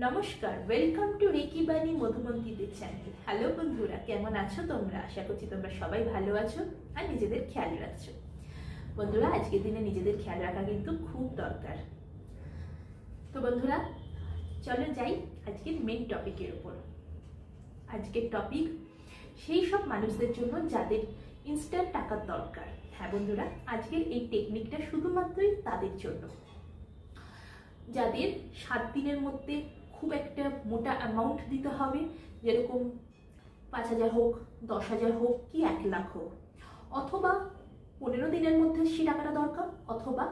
নমস্কার, welcome to reiki বাণী মধুমন্ত্রীদের channel. Hello বন্ধুরা, কেমন আছো তোমরা? আশা করছি তোমরা সবাই ভালো আছো আর নিজেদের খেয়াল রাখছো। বন্ধুরা, আজকের দিনে নিজেদের খেয়াল রাখা কিন্তু খুব দরকার। তো বন্ধুরা, চলো যাই আজকের মেন টপিকের উপর। আজকের টপিক সেই সব মানুষদের জন্য যাদের ইনস্ট্যান্ট টাকার দরকার। হ্যাঁ বন্ধুরা, আজকের এই টেকনিকটা শুধুমাত্রই তাদের জন্য যাদের 7 দিনের মধ্যে খুব একটা মোটা অ্যামাউন্ট দিতে হবে, যেরকম 5,000 হোক, 10,000 হোক কি 1 লাখ হোক, অথবা 15 দিনের মধ্যে সেই টাকাটা দরকার, অথবা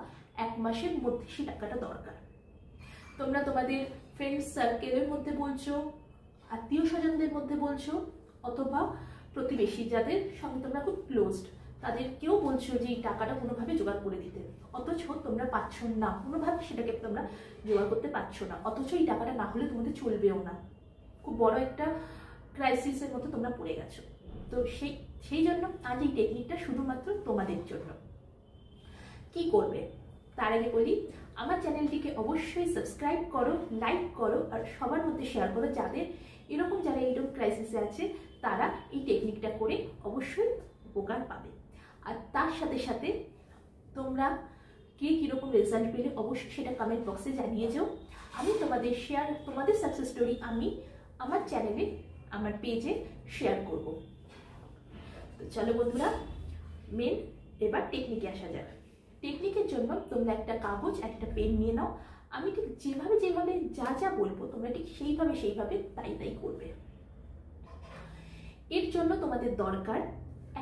1 মাসের মধ্যে সেই টাকাটা দরকার। তোমরা তোমাদের ফ্রেন্ডস সার্কেলের মধ্যে বলছো, আত্মীয় স্বজনদের মধ্যে বলছো, অথবা প্রতিবেশী যাদের সঙ্গে তোমরা খুব ক্লোজড তাদেরকেও বলছো যে এই টাকাটা কোনোভাবে জোগাড় করে দিতে, অথচ তোমরা পাচ্ছ না, কোনোভাবে সেটাকে তোমরা জোগাড় করতে পারছো না, অথচ এই টাকাটা না হলে তোমাদের চলবেও না। খুব বড় একটা ক্রাইসিসের মতো তোমরা পড়ে গেছো। তো সেই জন্য আজ এই টেকনিকটা শুধুমাত্র তোমাদের জন্য। কি করবে তার আগে বলি, আমার চ্যানেলটিকে অবশ্যই সাবস্ক্রাইব করো, লাইক করো আর সবার মধ্যে শেয়ার করো, যারা এইরকম ক্রাইসিসে আছে তারা এই টেকনিকটা করে অবশ্যই উপকার পাবে। আর তার সাথে সাথে তোমরা কে কীরকম রেজাল্ট পেলে অবশ্যই সেটা কমেন্ট বক্সে জানিয়ে যাও। আমি তোমাদের সাকসেস স্টোরি আমি আমার চ্যানেলে, আমার পেজে শেয়ার করব। তো চলো বন্ধুরা, এবার টেকনিকে আসা যাক। টেকনিকের জন্য তোমরা একটা কাগজ, একটা পেন নিয়ে নাও। আমি ঠিক যেভাবে যা বলবো তোমরা ঠিক সেইভাবে তাই করবে। এর জন্য তোমাদের দরকার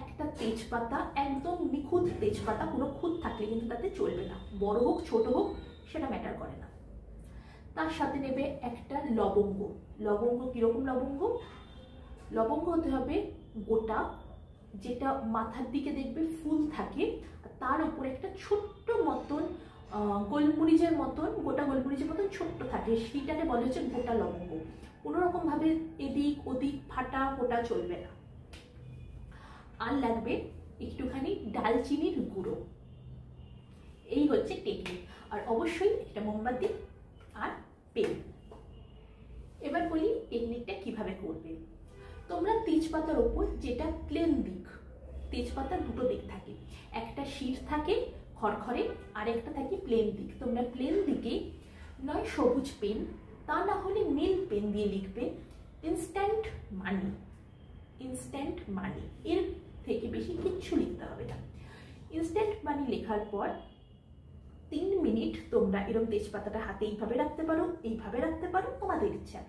একটা তেজপাতা, একদম নিখুঁত তেজপাতা, কোনো খুঁত থাকলে কিন্তু তাতে চলবে না, বড় হোক ছোট হোক সেটা ম্যাটার করে না। তার সাথে নেবে একটা লবঙ্গ। লবঙ্গ কিরকম লবঙ্গ? লবঙ্গ হতে হবে গোটা, যেটা মাথার দিকে দেখবে ফুল থাকে, তার উপরে একটা ছোট্ট মতন গোলমরিচের মতন, গোটা গোলমরিচের মতন ছোট্ট থাকে, সেইটাকে বলে হচ্ছে গোটা লবঙ্গ। কোনোরকম ভাবে এদিক ওদিক ফাটা ফোটা চলবে না। আর লাগবে একটুখানি ডালচিনির গুঁড়ো। এই হচ্ছে টেকনিক। আর অবশ্যই একটা মোমবাতি আর পেন। এবার বলি টেকনিকটা কিভাবে করবে। তোমরা তেজপাতার ওপর, যেটা প্লেন দিক, তেজপাতার দুটো দিক থাকে, একটা শির থাকে খড়খড়ে আর একটা থাকে প্লেন দিক। তোমরা প্লেন দিকে নয় সবুজ পেন, তা না হলে নীল পেন দিয়ে লিখবে ইনস্ট্যান্ট মানি। ইনস্ট্যান্ট মানি, এর থেকে বেশি কিচ্ছু লিখতে হবে না। ইনস্ট্যান্ট মানি লেখার পর 3 মিনিট তোমরা এরকম তেজপাতাটা হাতে এইভাবে রাখতে পারো, তোমাদের ইচ্ছা।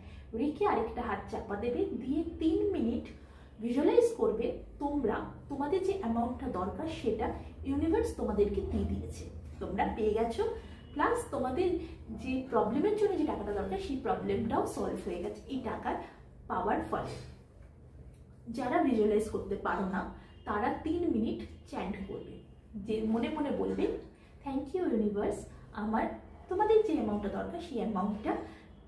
রেখে আরেকটা হাত চাপা দেবে, দিয়ে 3 মিনিট ভিজুয়ালাইজ করবে তোমাদের যে অ্যামাউন্টটা দরকার সেটা ইউনিভার্স তোমাদেরকে দিয়ে দিয়েছে, তোমরা পেয়ে গেছো। প্লাস তোমাদের যে প্রবলেমের জন্য যে টাকাটা দরকার সেই প্রবলেমটাও সলভ হয়ে গেছে এই টাকার পাওয়ার ফলে। যারা ভিজুয়ালাইজ করতে পারো না তারা 3 মিনিট চ্যান্ট করবে, যে মনে মনে বলবে থ্যাংক ইউ ইউনিভার্স, তোমাদের যে অ্যামাউন্টটা দরকার সেই অ্যামাউন্টটা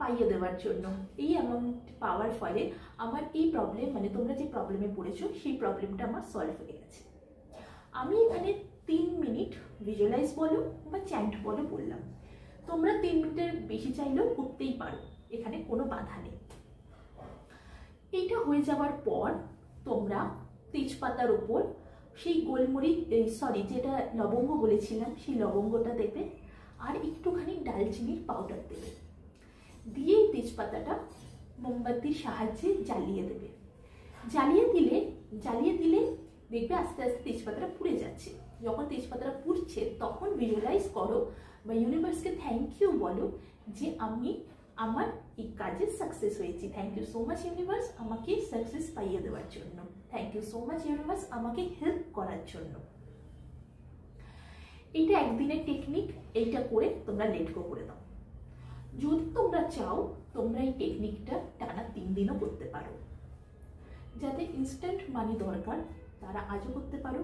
পাইয়ে দেওয়ার জন্য। এই অ্যামাউন্ট পাওয়ার ফলে আমার এই প্রবলেম, মানে তোমরা যে প্রবলেমে পড়েছো সেই প্রবলেমটা আমার সলভ হয়ে গেছে। আমি এখানে 3 মিনিট ভিজুয়ালাইজ বলো বা চ্যান্ট বলো বললাম, তোমরা 3 মিনিটের বেশি চাইলেও করতেই পারো, এখানে কোনো বাধা নেই। এইটা হয়ে যাওয়ার পর তোমরা তেজপাতার উপর সেই যেটা লবঙ্গ বলেছিলাম সেই লবঙ্গটা দেবে, আর একটুখানি ডালচিনির পাউডার দেবে, দিয়ে তেজপাতাটা মোমবাতির সাহায্যে জ্বালিয়ে দেবে। জ্বালিয়ে দিলে দেখবে আস্তে আস্তে তেজপাতাটা পুড়ে যাচ্ছে। যখন তেজপাতাটা পুড়ছে তখন ভিজুয়ালাইজ করো বা ইউনিভার্সকে থ্যাংক ইউ বলো যে আমি আমার এই কাজে সাকসেস হয়েছি। Thank you so much universe আমাকে সাকসেস পাইয়ে দেওয়ার জন্য। Thank you so much universe আমাকে হেল্প করার জন্য। এইটা একদিনের টেকনিক, এইটা করে তোমরা লেট গো করে দাও। যদি তোমরা চাও তোমরা এই টেকনিকটা টানা 3 দিনও করতে পারো। যাদের ইনস্ট্যান্ট মানি দরকার তারা আজও করতে পারো,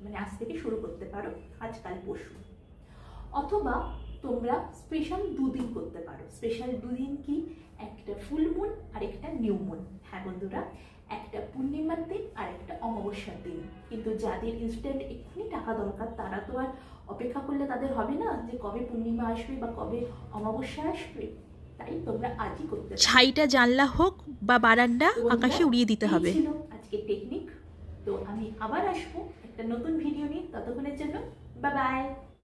মানে আজ থেকে শুরু করতে পারো, আজকাল পরশু। অথবা তোমরা স্পেশাল 2 দিন করতে পারো। স্পেশাল 2 দিন কি? একটা ফুল মুন আর একটা নিউ মুন। হ্যাঁ বন্ধুরা, একটা পূর্ণিমার দিন আর একটা অমাবস্যার দিন। কিন্তু যাদের ইনস্ট্যান্ট এক্ষুনি টাকা দরকার তারা তো আর অপেক্ষা করলে তাদের হবে না যে কবে পূর্ণিমা আসবে বা কবে অমাবস্যা আসবে। তাই তোমরা আজই করতে পারো। ছাইটা জানলা হোক বা বারান্দা আকাশে উড়িয়ে দিতে হবে। এই ছিল আজকের টেকনিক। তো আমি আবার আসবো একটা নতুন ভিডিও নিয়ে, ততক্ষণের জন্য বাই বাই।